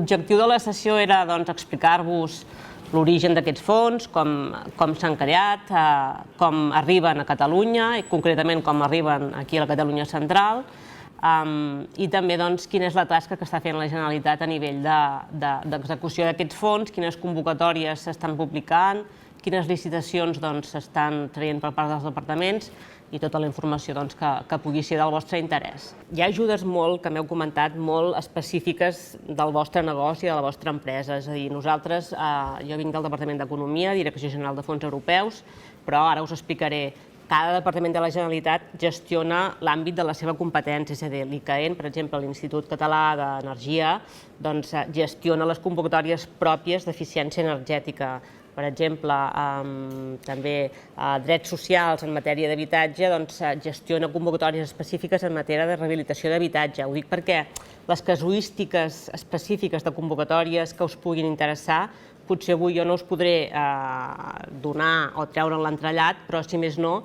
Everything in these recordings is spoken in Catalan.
L'objectiu de la sessió era explicar-vos l'origen d'aquests fons, com s'han creat, com arriben a Catalunya, i concretament com arriben aquí a la Catalunya central, i també quina és la tasca que està fent la Generalitat a nivell d'execució d'aquests fons, quines convocatòries s'estan publicant, quines licitacions s'estan traient per part dels departaments i tota la informació que pugui ser del vostre interès. Hi ha ajudes que m'heu comentat, molt específiques del vostre negoci i de la vostra empresa. És a dir, nosaltres, jo vinc del Departament d'Economia, Direcció General de Fons Europeus, però ara us explicaré. Cada departament de la Generalitat gestiona l'àmbit de la seva competència, és a dir, l'ICAEN, per exemple, l'Institut Català d'Energia, gestiona les convocatòries pròpies d'eficiència energètica. Per exemple, també drets socials en matèria d'habitatge gestiona convocatòries específiques en matèria de rehabilitació d'habitatge. Ho dic perquè les casuístiques específiques de convocatòries que us puguin interessar potser avui jo no us podré donar o treure l'entrellat, però si més no,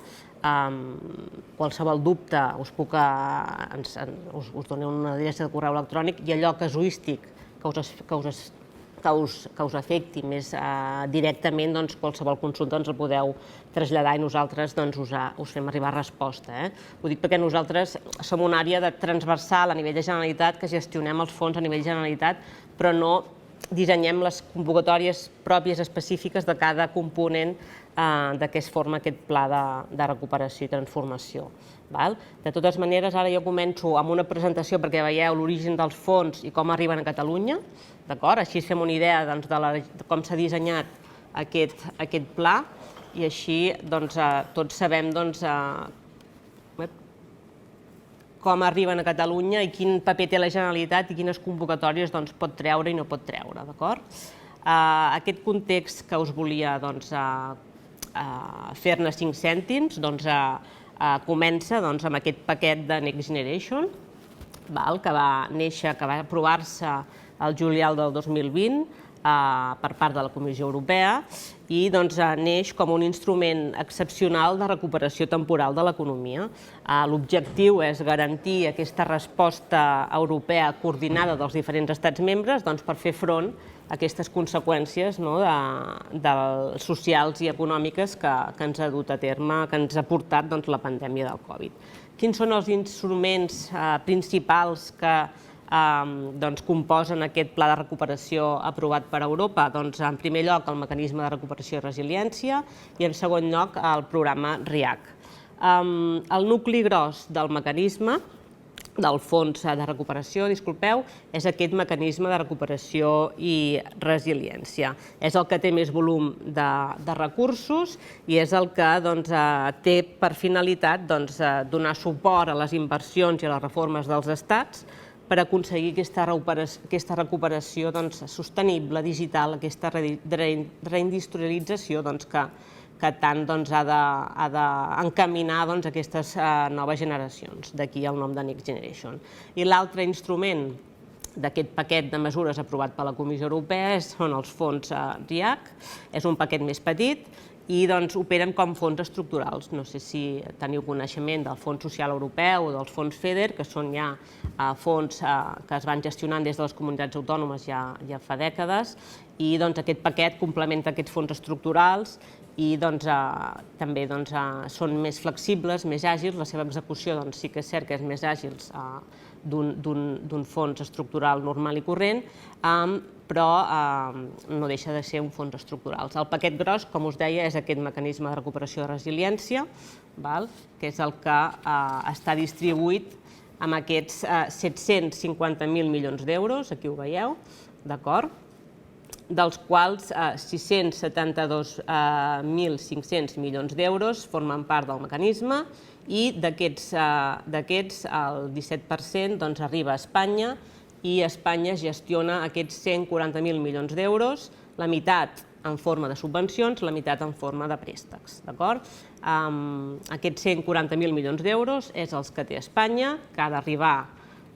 qualsevol dubte us doneu una adreça de correu electrònic i allò casuístic que us afecti més directament, qualsevol consulta ens el podeu traslladar i nosaltres us fem arribar resposta. Ho dic perquè nosaltres som una àrea transversal a nivell de Generalitat que gestionem els fons a nivell Generalitat, però no dissenyem les convocatòries pròpies específiques de cada component de què es forma aquest pla de recuperació i transformació. De totes maneres, ara jo començo amb una presentació perquè veieu l'origen dels fons i com arriben a Catalunya. Així fem una idea de com s'ha dissenyat aquest pla i així tots sabem com arriben a Catalunya i quin paper té la Generalitat i quines convocatòries pot treure i no pot treure. Aquest context que us volia fer-ne 5 cèntims comença amb aquest paquet de Next Generation, que va néixer, que va aprovar-se el juliol del 2020 per part de la Comissió Europea i neix com un instrument excepcional de recuperació temporal de l'economia. L'objectiu és garantir aquesta resposta europea coordinada dels diferents estats membres per fer front a aquestes conseqüències socials i econòmiques que ens ha dut a terme, que ens ha portat la pandèmia del Covid. Quins són els instruments principals que composen aquest pla de recuperació aprovat per Europa? En primer lloc, el mecanisme de recuperació i resiliència i, en segon lloc, el programa REACT. El nucli gros del mecanisme, del fons de recuperació, és aquest mecanisme de recuperació i resiliència. És el que té més volum de recursos i és el que té per finalitat donar suport a les inversions i a les reformes dels estats per aconseguir aquesta recuperació sostenible, digital, aquesta reindustrialització que tant ha d'encaminar aquestes noves generacions. D'aquí el nom de Next Generation. I l'altre instrument d'aquest paquet de mesures aprovat per la Comissió Europea són els fons REACT. És un paquet més petit i operen com fons estructurals. No sé si teniu coneixement del Fons Social Europeu o dels fons FEDER, que són ja fons que es van gestionant des de les comunitats autònomes ja fa dècades, i aquest paquet complementa aquests fons estructurals i també són més flexibles, més àgils. La seva execució sí que és cert que és més àgil d'un fons estructural normal i corrent, però no deixa de ser un fons estructural. El paquet gros, com us deia, és aquest mecanisme de recuperació i resiliència, que és el que està distribuït amb aquests 750.000 milions d'euros, aquí ho veieu, dels quals 672.500 milions d'euros formen part del mecanisme i d'aquests el 17% arriba a Espanya i Espanya gestiona aquests 140.000 milions d'euros, la meitat en forma de subvencions, la meitat en forma de préstecs. Aquests 140.000 milions d'euros és els que té Espanya, que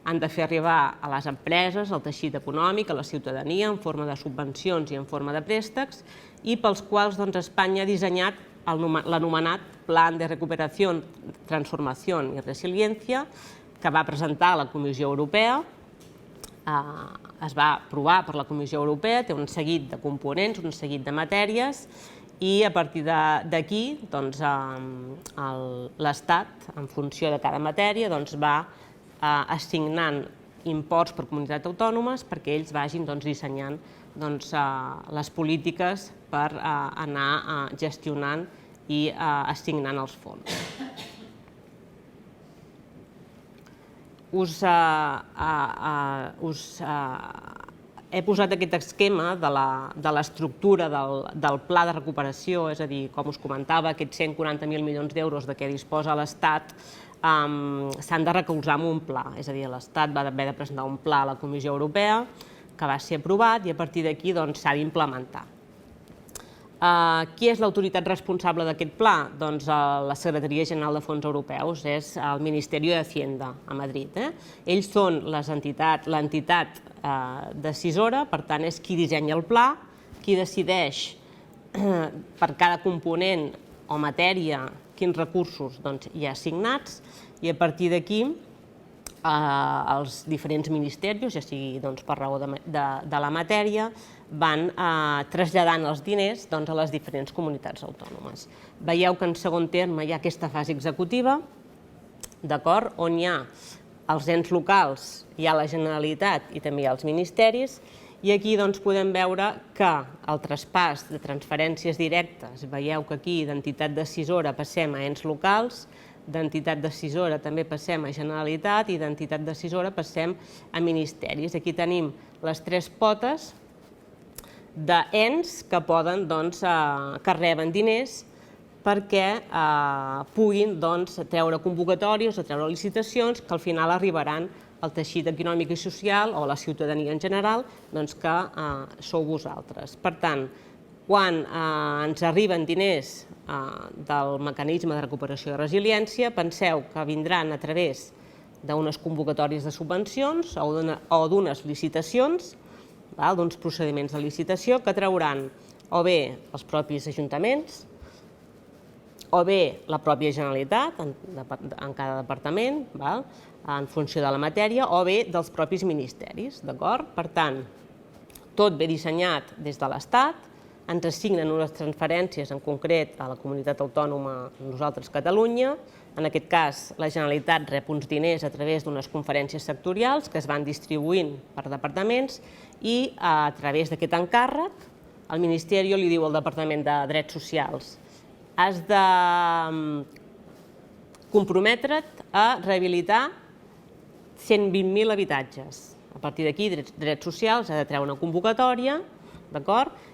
han de fer arribar a les empreses, al teixit econòmic, a la ciutadania, en forma de subvencions i en forma de préstecs, i pels quals Espanya ha dissenyat l'anomenat Plan de Recuperació, Transformació i Resiliència, que va presentar a la Comissió Europea es va aprovar per la Comissió Europea, té un seguit de components, un seguit de matèries, i a partir d'aquí l'Estat, en funció de cada matèria, va assignant imports per comunitats autònomes perquè ells vagin dissenyant les polítiques per anar gestionant i assignant els fons. He posat aquest esquema de l'estructura del pla de recuperació, és a dir, com us comentava, aquests 140.000 milions d'euros de què disposa l'Estat s'han de recolzar en un pla, és a dir, l'Estat va haver de presentar un pla a la Comissió Europea que va ser aprovat i a partir d'aquí s'ha d'implementar. Qui és l'autoritat responsable d'aquest pla? Doncs la Secretaria General de Fons Europeus, és el Ministeri d'Hacienda a Madrid. Ells són l'entitat decisora, per tant és qui dissenya el pla, qui decideix per cada component o matèria quins recursos hi ha assignats i a partir d'aquí els diferents ministeris, ja sigui per raó de la matèria, van traslladant els diners a les diferents comunitats autònomes. Veieu que en segon terme hi ha aquesta fase executiva, on hi ha els ens locals, hi ha la Generalitat i també hi ha els ministeris, i aquí podem veure que el traspàs de transferències directes, veieu que aquí d'entitat decisora passem a ens locals, d'entitat decisora també passem a Generalitat i d'entitat decisora passem a ministeris. Aquí tenim les tres potes d'ens que poden, que reben diners perquè puguin treure convocatòries o treure licitacions que al final arribaran al teixit econòmic i social o a la ciutadania en general, que sou vosaltres. Per tant, quan ens arriben diners del mecanisme de recuperació de resiliència, penseu que vindran a través d'unes convocatòries de subvencions o d'unes licitacions, d'uns procediments de licitació que trauran o bé els propis ajuntaments, o bé la pròpia Generalitat, en cada departament, en funció de la matèria, o bé dels propis ministeris. Per tant, tot ve dissenyat des de l'Estat, ens assignen unes transferències, en concret a la comunitat autònoma, nosaltres Catalunya. En aquest cas, la Generalitat rep uns diners a través d'unes conferències sectorials que es van distribuint per departaments i a través d'aquest encàrrec el Ministeri li diu al Departament de Drets Socials: has de comprometre't a rehabilitar 120.000 habitatges. A partir d'aquí, Drets Socials ha de treure una convocatòria,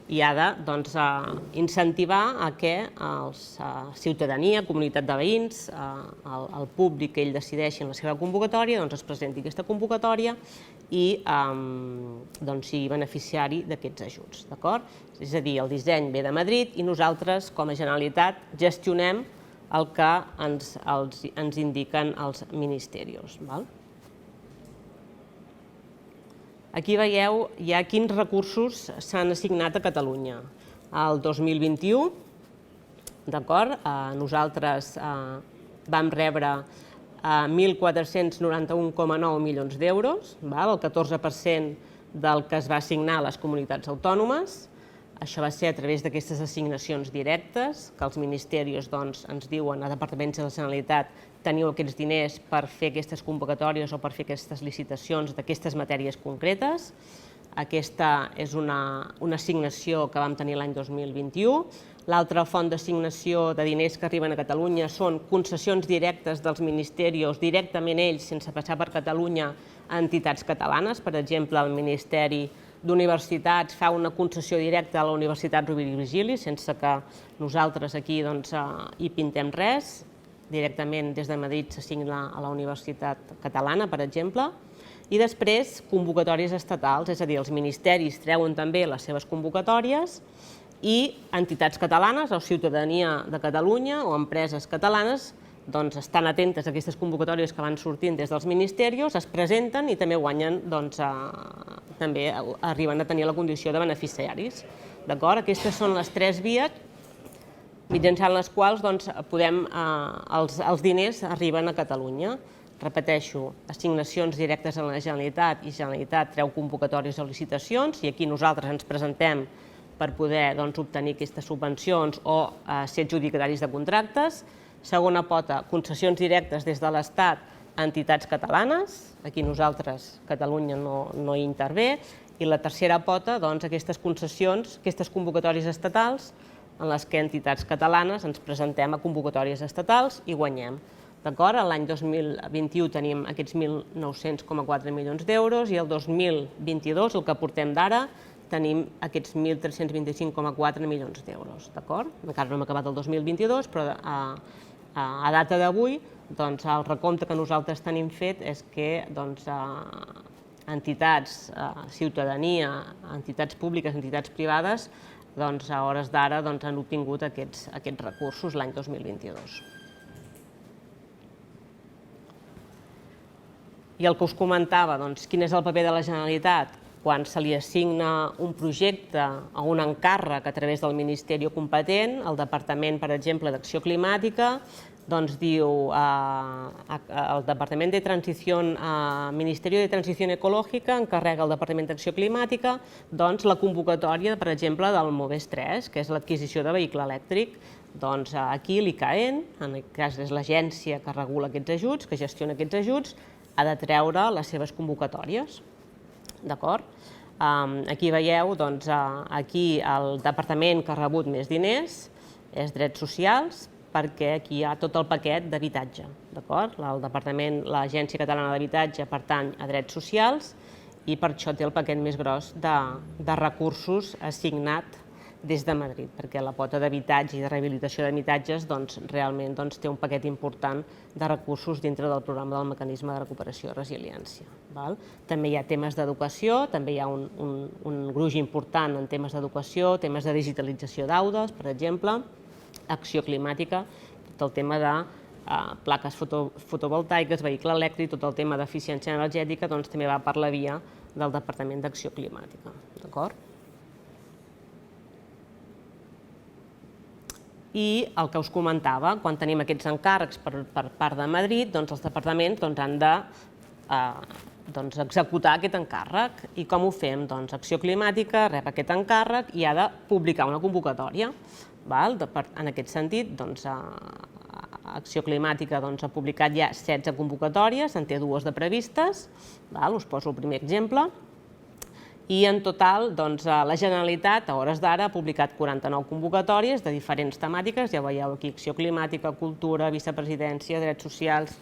i ha d'incentivar que la ciutadania, comunitat de veïns, el públic que ell decideixi en la seva convocatòria, es presenti aquesta convocatòria i sigui beneficiari d'aquests ajuts. És a dir, el disseny ve de Madrid i nosaltres, com a Generalitat, gestionem el que ens indiquen els ministeris. Aquí veieu ja quins recursos s'han assignat a Catalunya. El 2021, nosaltres vam rebre 1.491,9 milions d'euros, el 14% del que es va assignar a les comunitats autònomes. Això va ser a través d'aquestes assignacions directes, que els ministeris ens diuen a departaments de la Generalitat: teniu aquests diners per fer aquestes convocatòries o per fer aquestes licitacions d'aquestes matèries concretes. Aquesta és una assignació que vam tenir l'any 2021. L'altra font d'assignació de diners que arriben a Catalunya són concessions directes dels ministeris, directament ells, sense passar per Catalunya, a entitats catalanes. Per exemple, el Ministeri d'Universitats fa una concessió directa a la Universitat Rovira i Virgili, sense que nosaltres aquí hi pintem res. Directament des de Madrid s'assigna a la Universitat Catalana, per exemple. I després, convocatòries estatals, és a dir, els ministeris treuen també les seves convocatòries i entitats catalanes o ciutadania de Catalunya o empreses catalanes estan atentes a aquestes convocatòries que van sortint des dels ministeris, es presenten i també guanyen, també arriben a tenir la condició de beneficiaris. Aquestes són les tres vies mitjançant les quals els diners arriben a Catalunya. repeteixo, assignacions directes a la Generalitat i Generalitat treu convocatòries o licitacions i aquí nosaltres ens presentem per poder obtenir aquestes subvencions o ser adjudicataris de contractes. Segona pota, concessions directes des de l'Estat a entitats catalanes. Aquí nosaltres, Catalunya, no hi intervé. I la tercera pota, aquestes concessions, aquestes convocatòries estatals en les que entitats catalanes ens presentem a convocatòries estatals i guanyem. D'acord? L'any 2021 tenim aquests 1.900,4 milions d'euros i el 2022, el que portem d'ara, tenim aquests 1.325,4 milions d'euros. D'acord? Encara no hem acabat el 2022, però a data d'avui el recompte que nosaltres tenim fet és que entitats, ciutadania, entitats públiques, entitats privades, a hores d'ara han obtingut aquests recursos l'any 2022. I el que us comentava, quin és el paper de la Generalitat quan se li assigna un projecte o un encàrrec a través del Ministeri competent, el Departament, per exemple, d'Acció Climàtica, diu el Departament de Transición, Ministerio de Transición Ecológica encarrega al Departament d'Acció Climàtica la convocatòria, per exemple, del MOVES 3, que és l'adquisició de vehicle elèctric. Aquí l'ICAEN, en aquest cas és l'agència que regula aquests ajuts, que gestiona aquests ajuts, ha de treure les seves convocatòries. D'acord? Aquí veieu, aquí el departament que ha rebut més diners és Drets Socials, perquè aquí hi ha tot el paquet d'habitatge. El departament, l'Agència Catalana d'Habitatge, pertany a Drets Socials i per això té el paquet més gros de recursos assignat des de Madrid, perquè la pota d'habitatge i de rehabilitació d'habitatges realment té un paquet important de recursos dintre del programa del Mecanisme de Recuperació i Resiliència. També hi ha temes d'educació, també hi ha un gruix important en temes d'educació, temes de digitalització d'aules, per exemple, acció climàtica, tot el tema de plaques fotovoltaiques, vehicle elèctric, tot el tema d'eficiència energètica, també va per la via del Departament d'Acció Climàtica. D'acord? I el que us comentava, quan tenim aquests encàrrecs per part de Madrid, els departaments han d'executar aquest encàrrec. I com ho fem? Acció Climàtica rep aquest encàrrec i ha de publicar una convocatòria. En aquest sentit, Acció Climàtica ha publicat ja 16 convocatòries, en té 2 de previstes, us poso el primer exemple, i en total la Generalitat a hores d'ara ha publicat 49 convocatòries de diferents temàtiques, ja veieu aquí Acció Climàtica, Cultura, Vicepresidència, Drets Socials,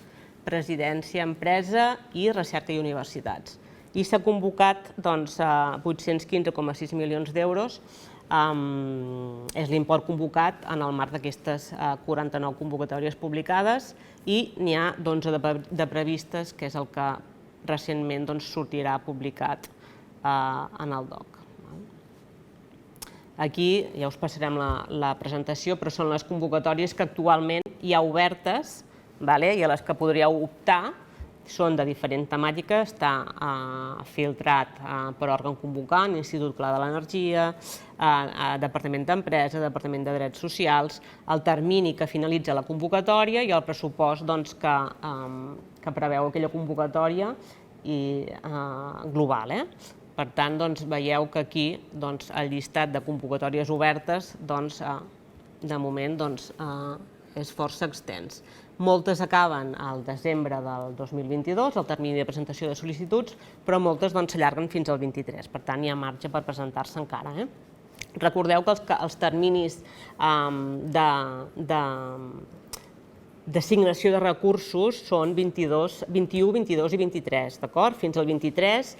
Presidència, Empresa i Recerca i Universitats. I s'ha convocat 815,6 milions d'euros, és l'import convocat en el marc d'aquestes 49 convocatòries publicades i n'hi ha 11 de previstes, que és el que recentment sortirà publicat en el DOC. Aquí ja us passarem la presentació, però són les convocatòries que actualment hi ha obertes i a les que podríeu optar. Són de diferent temàtica, està filtrat per òrgan convocant, Institut Català de l'Energia, Departament d'Empresa, Departament de Drets Socials, el termini que finalitza la convocatòria i el pressupost que preveu aquella convocatòria global. Per tant, veieu que aquí el llistat de convocatòries obertes de moment és força extens. Moltes acaben al desembre del 2022, el termini de presentació de sol·licituds, però moltes s'allarguen fins al 23, per tant hi ha marge per presentar-se encara. Recordeu que els terminis d'assignació de recursos són 21, 22 i 23, d'acord? Fins al 23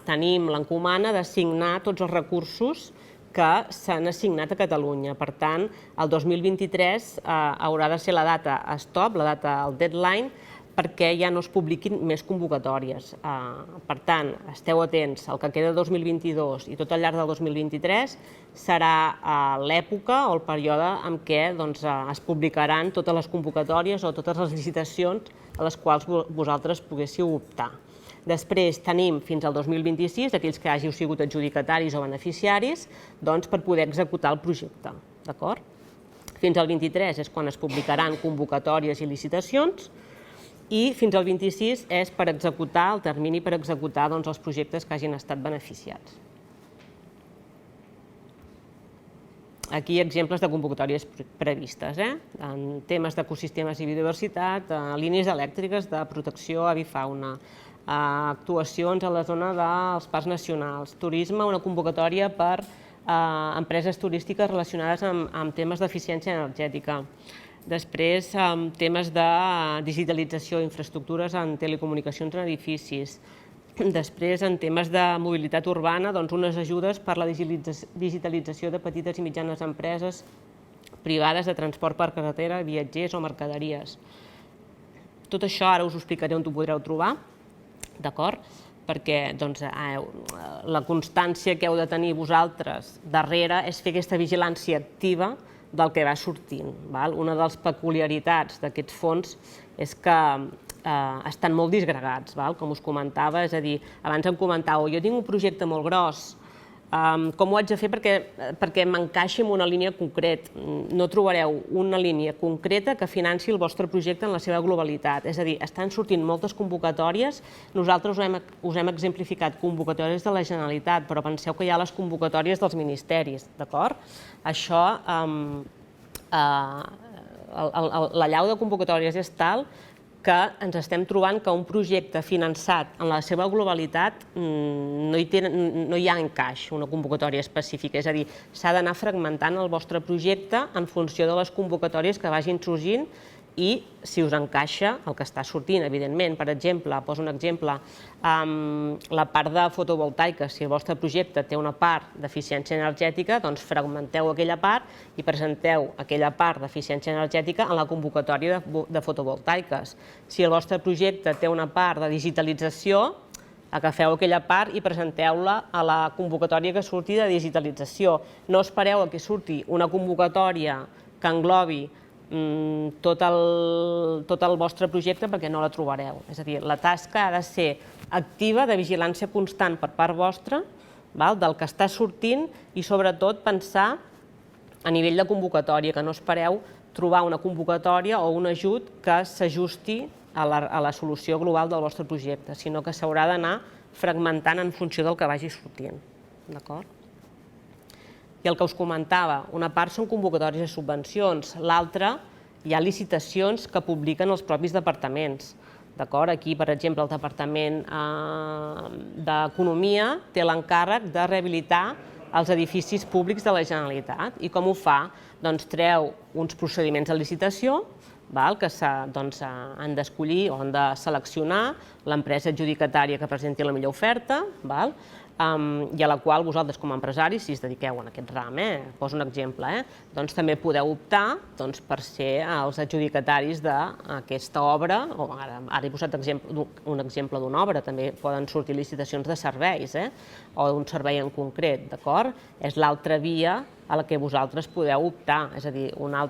tenim l'encomana d'assignar tots els recursos que s'han assignat a Catalunya. Per tant, el 2023 haurà de ser la data stop, la data, el deadline, perquè ja no es publiquin més convocatòries. Per tant, esteu atents, el que queda de 2022 i tot al llarg del 2023 serà l'època o el període en què es publicaran totes les convocatòries o totes les licitacions a les quals vosaltres poguéssiu optar. Després tenim fins al 2026, aquells que hàgiu sigut adjudicataris o beneficiaris, per poder executar el projecte. Fins al 23 és quan es publicaran convocatòries i licitacions i fins al 26 és per executar, el termini per executar els projectes que hagin estat beneficiats. Aquí exemples de convocatòries previstes, en temes d'ecosistemes i biodiversitat, línies elèctriques de protecció avifauna, actuacions a la zona dels parcs nacionals, turisme, una convocatòria per empreses turístiques relacionades amb temes d'eficiència energètica. Després, temes de digitalització d'infraestructures en telecomunicacions en edificis. Després, en temes de mobilitat urbana, unes ajudes per la digitalització de petites i mitjanes empreses privades de transport per carretera, viatgers o mercaderies. Tot això ara us ho explicaré on ho podreu trobar, d'acord? Perquè la constància que heu de tenir vosaltres darrere és fer aquesta vigilància activa del que va sortint. Una de les peculiaritats d'aquests fons és que estan molt disgregats, com us comentava, és a dir, abans em comentàveu, jo tinc un projecte molt gros, com ho haig de fer perquè m'encaixi en una línia concreta? No trobareu una línia concreta que financi el vostre projecte en la seva globalitat. És a dir, estan sortint moltes convocatòries. Nosaltres us hem exemplificat convocatòries de la Generalitat, però penseu que hi ha les convocatòries dels ministeris, d'acord? Això, l'allau de convocatòries és tal que ens estem trobant que un projecte finançat en la seva globalitat no hi ha encaix, una convocatòria específica. És a dir, s'ha d'anar fragmentant el vostre projecte en funció de les convocatòries que vagin sorgint i si us encaixa el que està sortint, evidentment. Per exemple, poso un exemple, la part de fotovoltaica, si el vostre projecte té una part d'eficiència energètica, doncs fragmenteu aquella part i presenteu aquella part d'eficiència energètica en la convocatòria de fotovoltaiques. Si el vostre projecte té una part de digitalització, agafeu aquella part i presenteu-la a la convocatòria que surti de digitalització. No espereu que surti una convocatòria que englobi tot el vostre projecte perquè no la trobareu. És a dir, la tasca ha de ser activa, de vigilància constant per part vostra, del que està sortint i sobretot pensar a nivell de convocatòria, que no espereu trobar una convocatòria o un ajut que s'ajusti a la solució global del vostre projecte, sinó que s'haurà d'anar fragmentant en funció del que vagi sortint. D'acord? I el que us comentava, una part són convocatòries de subvencions, l'altra hi ha licitacions que publiquen els propis departaments. Aquí, per exemple, el Departament d'Economia té l'encàrrec de rehabilitar els edificis públics de la Generalitat. I com ho fa? Doncs treu uns procediments de licitació que han d'escollir o han de seleccionar l'empresa adjudicatària que presenti la millor oferta i a la qual vosaltres com a empresaris, si us dediqueu a aquest ram, poso un exemple, doncs també podeu optar per ser els adjudicataris d'aquesta obra, o ara he posat un exemple d'una obra, també poden sortir licitacions de serveis o d'un servei en concret, d'acord? És l'altra via a la que vosaltres podeu optar, és a dir, una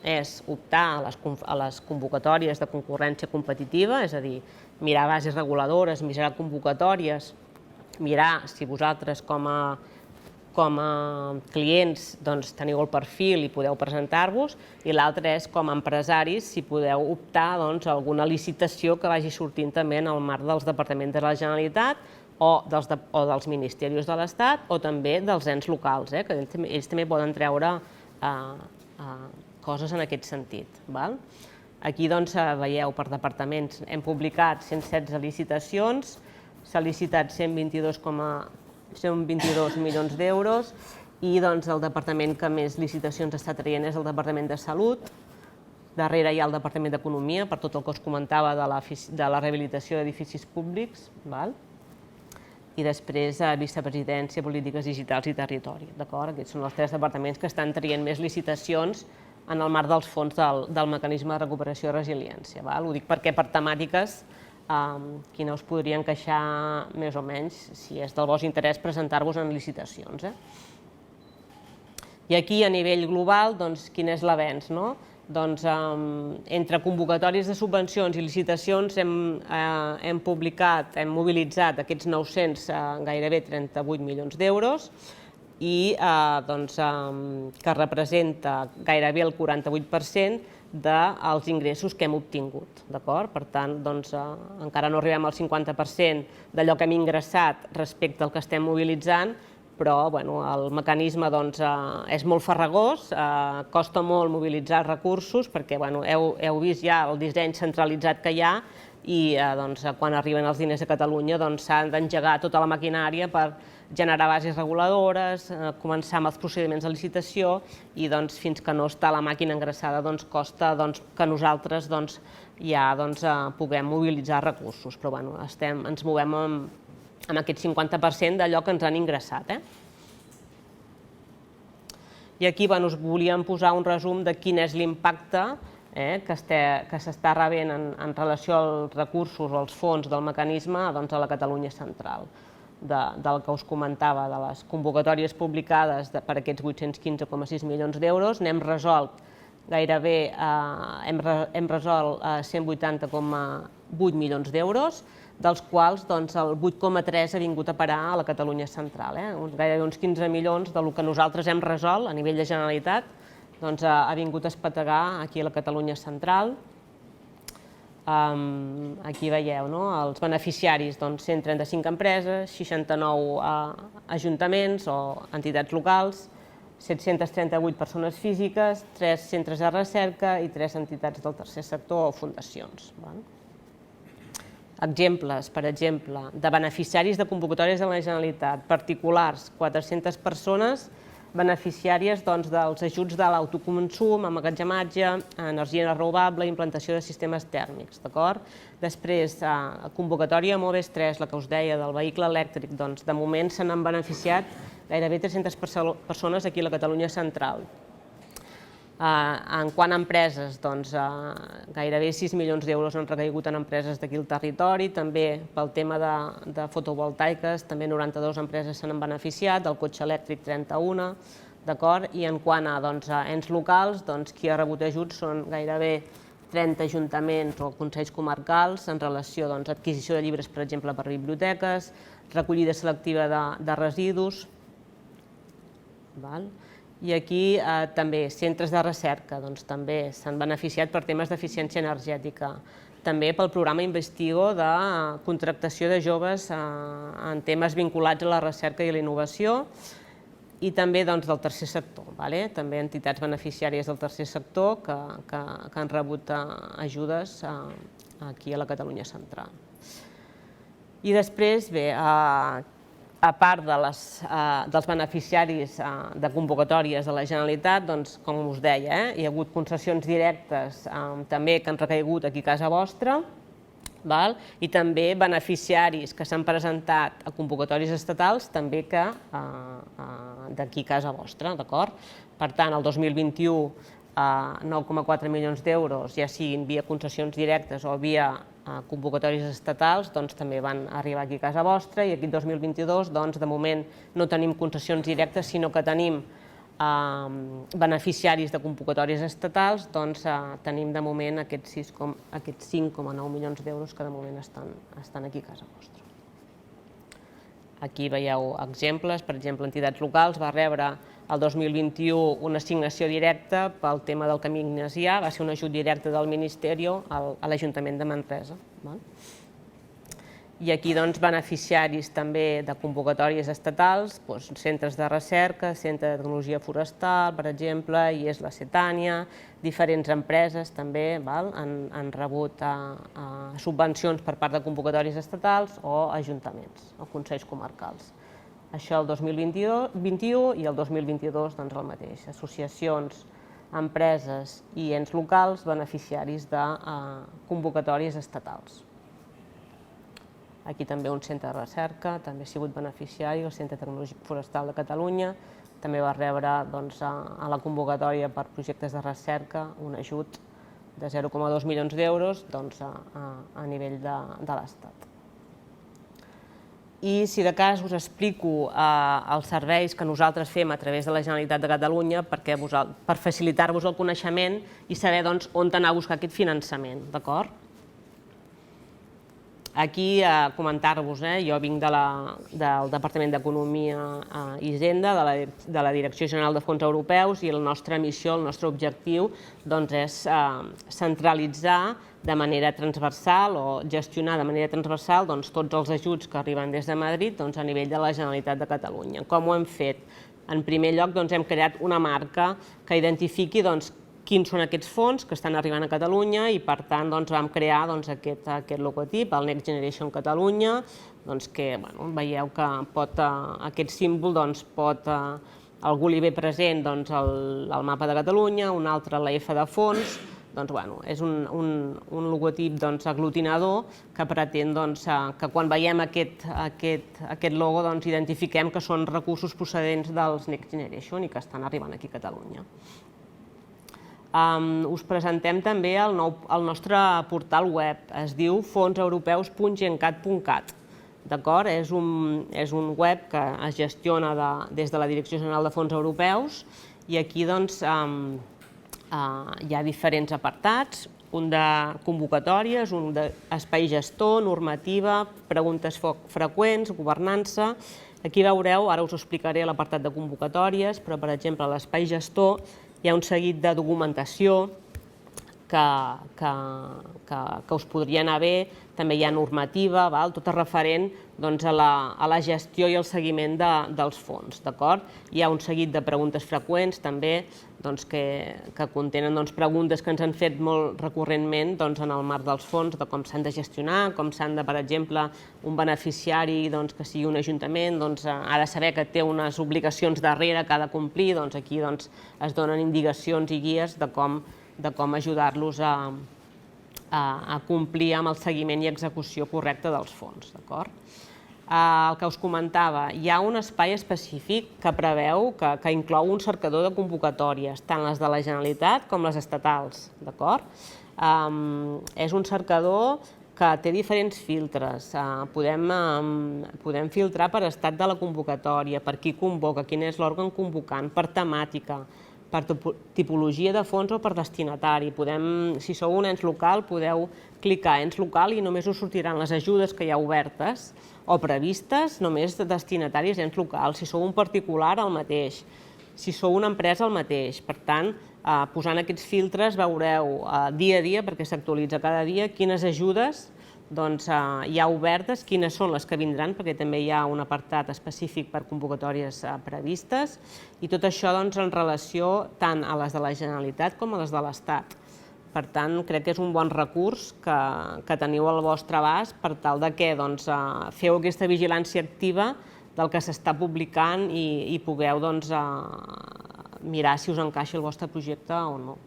és optar a les convocatòries de concurrència competitiva, és a dir, mirar bases reguladores, mirar convocatòries, mirar si vosaltres com a clients teniu el perfil i podeu presentar-vos, i l'altre és com a empresaris si podeu optar a alguna licitació que vagi sortint també en el marc dels departaments de la Generalitat o dels ministeris de l'Estat o també dels ens locals, que ells també poden treure coses en aquest sentit. Aquí veieu per departaments, hem publicat 116 licitacions, s'ha licitat 122 milions d'euros i el departament que més licitacions està traient és el Departament de Salut. Darrere hi ha el Departament d'Economia per tot el que us comentava de la rehabilitació d'edificis públics. I després Vicepresidència, Polítiques Digitals i Territori. Aquests són els 3 departaments que estan traient més licitacions en el marc dels fons del mecanisme de recuperació i resiliència. Ho dic perquè per temàtiques quina us podria encaixar més o menys, si és del vostre interès, presentar-vos en licitacions. I aquí, a nivell global, quin és l'avenç? Entre convocatòries de subvencions i licitacions hem publicat, hem mobilitzat aquests 900, gairebé 38 milions d'euros. i que representa gairebé el 48% dels ingressos que hem obtingut. Per tant, encara no arribem al 50% d'allò que hem ingressat respecte al que estem mobilitzant, però el mecanisme és molt farragós, costa molt mobilitzar recursos perquè heu vist ja el disseny centralitzat que hi ha i quan arriben els diners a Catalunya s'ha d'engegar tota la maquinària per generar bases reguladores, començar amb els procediments de licitació i fins que no està la màquina engraçada costa que nosaltres ja puguem mobilitzar recursos, però ens movem amb aquest 50% d'allò que ens han ingressat. I aquí us volíem posar un resum de quin és l'impacte que s'està rebent en relació als recursos o als fons del mecanisme a la Catalunya central. Del que us comentava, de les convocatòries publicades per aquests 815,6 milions d'euros, n'hem resolt gairebé 180,8 milions d'euros, dels quals el 8,3 ha vingut a parar a la Catalunya central. Gairebé uns 15 milions del que nosaltres hem resolt a nivell de Generalitat ha vingut a espetegar aquí a la Catalunya central. Aquí veieu els beneficiaris, 135 empreses, 69 ajuntaments o entitats locals, 738 persones físiques, 3 centres de recerca i 3 entitats del tercer sector o fundacions. Exemples, per exemple, de beneficiaris de convocatòries de la Generalitat, particulars, 400 persones, beneficiàries dels ajuts de l'autoconsum, emmagatzematge, energia renovable i implantació de sistemes tèrmics. Després, convocatòria MOVES 3, la que us deia, del vehicle elèctric, de moment se n'han beneficiat gairebé 300 persones aquí a la Catalunya central. En quant a empreses, gairebé 6 milions d'euros han recaigut en empreses d'aquí al territori, també pel tema de fotovoltaiques, també 92 empreses se n'han beneficiat, del cotxe elèctric 31, i en quant a ens locals, qui ha rebut ajuts són gairebé 30 ajuntaments o consells comarcals en relació a adquisició de llibres, per exemple, per biblioteques, recollida selectiva de residus. I aquí també centres de recerca també s'han beneficiat per temes d'eficiència energètica, també pel programa Investigo de contractació de joves en temes vinculats a la recerca i a la innovació i també del tercer sector, també entitats beneficiàries del tercer sector que han rebut ajudes aquí a la Catalunya central. I després, bé, a part dels beneficiaris de convocatòries de la Generalitat, com us deia, hi ha hagut concessions directes també que han recaigut aquí a casa vostra i també beneficiaris que s'han presentat a convocatòries estatals també d'aquí a casa vostra. Per tant, el 2021, 9,4 milions d'euros, ja siguin via concessions directes o via convocatòries estatals, també van arribar aquí a casa vostra i aquí el 2022, de moment, no tenim concessions directes, sinó que tenim beneficiaris de convocatòries estatals, tenim de moment aquests 5,9 milions d'euros que de moment estan aquí a casa vostra. Aquí veieu exemples, per exemple, entitats locals va rebre el 2021 una assignació directa pel tema del camí ignasià, va ser un ajut directe del Ministeri a l'Ajuntament de Manresa. I aquí beneficiaris també de convocatòries estatals, centres de recerca, Centre de Tecnologia Forestal, per exemple, IES La Cetània, diferents empreses també han rebut subvencions per part de convocatòries estatals o ajuntaments o consells comarcals. Això el 2021 i el 2022 el mateix. Associacions, empreses i ens locals beneficiaris de convocatòries estatals. Aquí també un centre de recerca, també ha sigut beneficiari, el Centre de Tecnologia Forestal de Catalunya, també va rebre a la convocatòria per projectes de recerca un ajut de 0,2 milions d'euros a nivell de l'Estat. I si de cas us explico els serveis que nosaltres fem a través de la Generalitat de Catalunya per facilitar-vos el coneixement i saber on anar a buscar aquest finançament, d'acord? Aquí comentar-vos, jo vinc del Departament d'Economia i Hisenda, de la Direcció General de Fons Europeus, i la nostra missió, el nostre objectiu, és centralitzar de manera transversal o gestionar de manera transversal tots els ajuts que arriben des de Madrid a nivell de la Generalitat de Catalunya. Com ho hem fet? En primer lloc, hem creat una marca que identifiqui quins són aquests fons que estan arribant a Catalunya i, per tant, vam crear aquest logotip, el Next Generation Catalunya, que veieu que aquest símbol pot, algú li ve present el mapa de Catalunya, un altre la F de fons. És un logotip aglutinador que pretén que quan veiem aquest logo identifiquem que són recursos procedents dels Next Generation i que estan arribant aquí a Catalunya. Us presentem també el nostre portal web, es diu fonseuropeus.gencat.cat. És un web que es gestiona des de la Direcció General de Fons Europeus i aquí hi ha diferents apartats, un de convocatòries, un d'espai gestor, normativa, preguntes freqüents, governança. Aquí veureu, ara us explicaré l'apartat de convocatòries, però per exemple a l'espai gestor hi ha un seguit de documentació que us podria anar bé, també hi ha normativa, tot referent a la gestió i el seguiment dels fons. Hi ha un seguit de preguntes freqüents també que contenen preguntes que ens han fet molt recurrentment en el marc dels fons, de com s'han de gestionar, com s'han de, per exemple, un beneficiari que sigui un ajuntament ha de saber que té unes obligacions darrere que ha de complir, aquí es donen indicacions i guies de com ajudar-los a complir amb el seguiment i execució correcta dels fons. El que us comentava, hi ha un espai específic que preveu, que inclou un cercador de convocatòries, tant les de la Generalitat com les estatals. És un cercador que té diferents filtres. Podem filtrar per estat de la convocatòria, per qui convoca, quin és l'òrgan convocant, per temàtica, per tipologia de fons o per destinatari. Si sou un ens local, podeu clicar ens local i només us sortiran les ajudes que hi ha obertes o previstes, només destinataris ens local. Si sou un particular, el mateix. Si sou una empresa, el mateix. Per tant, posant aquests filtres veureu dia a dia, perquè s'actualitza cada dia, quines ajudes hi ha obertes, quines són les que vindran, perquè també hi ha un apartat específic per convocatòries previstes, i tot això en relació tant a les de la Generalitat com a les de l'Estat. Per tant, crec que és un bon recurs que teniu al vostre abast per tal que feu aquesta vigilància activa del que s'està publicant i pugueu mirar si us encaixa el vostre projecte o no.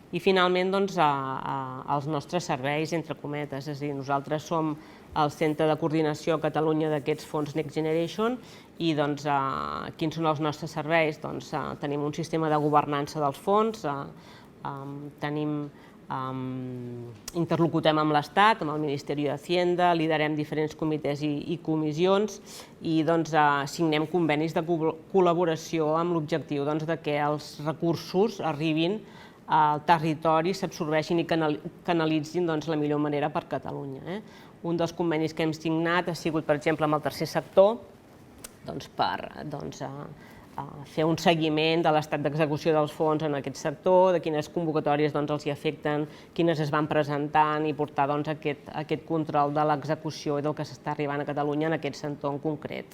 I finalment, els nostres serveis, entre cometes, és a dir, nosaltres som el Centre de Coordinació a Catalunya d'aquests fons Next Generation i quins són els nostres serveis? Tenim un sistema de governança dels fons, interlocutem amb l'Estat, amb el Ministeri d'Hacienda, liderem diferents comitès i comissions i signem convenis de col·laboració amb l'objectiu que els recursos arribin al territori, s'absorbeixin i canalitzin la millor manera per Catalunya. Un dels convenis que hem signat ha sigut, per exemple, amb el tercer sector per fer un seguiment de l'estat d'execució dels fons en aquest sector, de quines convocatòries els hi afecten, quines es van presentant i portar aquest control de l'execució i del que s'està arribant a Catalunya en aquest sector en concret.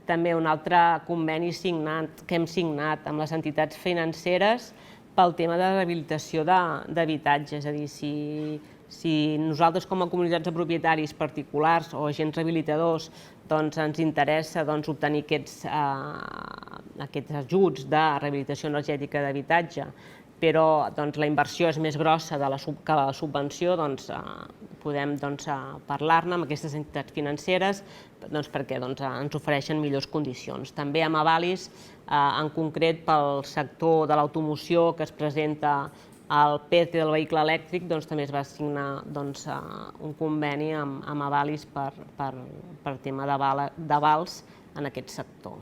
També un altre conveni que hem signat amb les entitats financeres pel tema de rehabilitació d'habitatge, és a dir, si nosaltres com a comunitats de propietaris particulars o agents rehabilitadors ens interessa obtenir aquests ajuts de rehabilitació energètica d'habitatge, però la inversió és més grossa que la subvenció, podem parlar-ne amb aquestes entitats financeres perquè ens ofereixen millors condicions. També amb avalis, en concret pel sector de l'automoció que es presenta al PERTE del vehicle elèctric, també es va signar un conveni amb avalis per tema d'avals en aquest sector.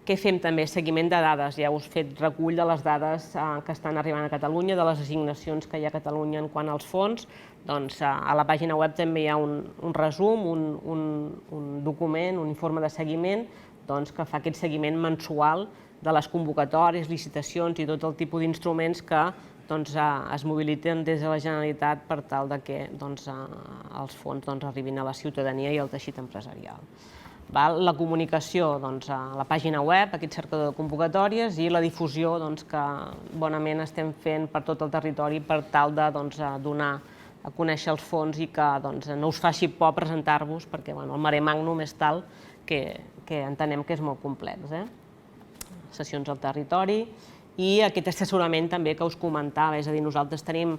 Què fem també? Seguiment de dades. Ja us he fet recull de les dades que estan arribant a Catalunya, de les assignacions que hi ha a Catalunya en quant als fons. Doncs a la pàgina web també hi ha un resum, un document, un informe de seguiment que fa aquest seguiment mensual de les convocatòries, licitacions i tot el tipus d'instruments que es mobilitzen des de la Generalitat per tal que els fons arribin a la ciutadania i al teixit empresarial. La comunicació a la pàgina web, aquest cercador de convocatòries, i la difusió que bonament estem fent per tot el territori per tal de donar a conèixer els fons i que no us faci por presentar-vos, perquè el mare magnum és tal que entenem que és molt complex. Sessions al territori i aquest assessorament també que us comentava, és a dir, nosaltres tenim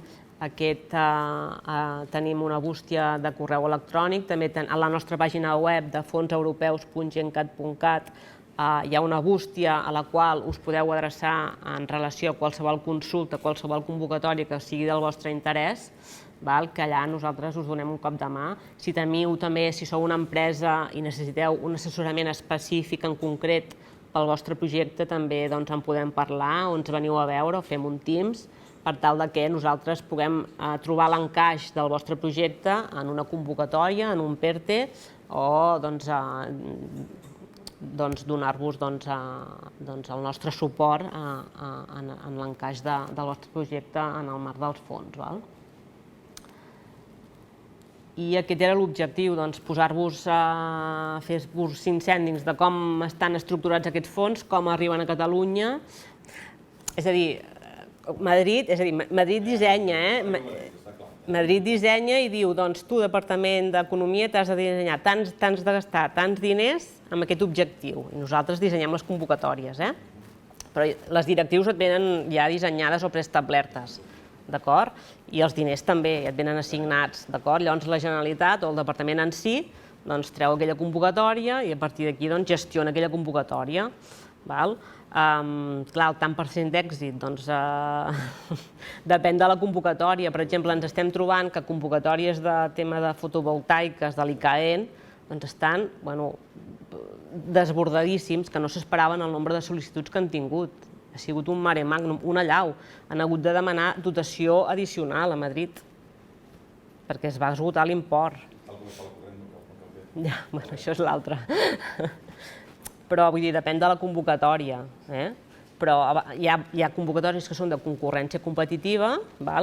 una bústia de correu electrònic, també a la nostra pàgina web de fonseuropeus.gencat.cat hi ha una bústia a la qual us podeu adreçar en relació a qualsevol consulta, qualsevol convocatòria que sigui del vostre interès, que allà nosaltres us donem un cop de mà. Si teniu també, si sou una empresa i necessiteu un assessorament específic en concret pel vostre projecte, també en podem parlar o ens veniu a veure o fem un Teams per tal que nosaltres puguem trobar l'encaix del vostre projecte en una convocatòria, en un PERTE, o donar-vos el nostre suport en l'encaix del vostre projecte en el marc dels fons. I aquest era l'objectiu, posar-vos a fer-vos 5 cèntims de com estan estructurats aquests fons, com arriben a Catalunya. És a dir, Madrid dissenya, Madrid dissenya i diu, doncs tu, Departament d'Economia, t'has de dissenyar, t'has de gastar tants diners amb aquest objectiu. I nosaltres dissenyem les convocatòries, però les directrius et venen ja dissenyades o preestablertes, d'acord? I els diners també et venen assignats, d'acord? Llavors la Generalitat o el Departament en si treu aquella convocatòria i a partir d'aquí gestiona aquella convocatòria. Clar, el tant per cent d'èxit depèn de la convocatòria. Per exemple, ens estem trobant que convocatòries de tema de fotovoltaiques de l'ICAEN estan desbordadíssims, que no s'esperaven el nombre de sol·licituds que han tingut. Ha sigut un mare magnum, una allau. Han hagut de demanar dotació addicional a Madrid perquè es va esgotar l'import. Ja, això és l'altre. Però, vull dir, depèn de la convocatòria. Però hi ha convocatòries que són de concurrència competitiva,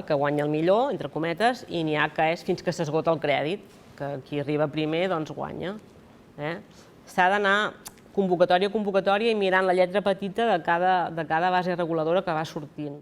que guanya el millor, entre cometes, i n'hi ha que és fins que s'esgota el crèdit, que qui arriba primer, doncs, guanya. S'ha d'anar convocatòria a convocatòria i mirant la lletra petita de cada base reguladora que va sortint.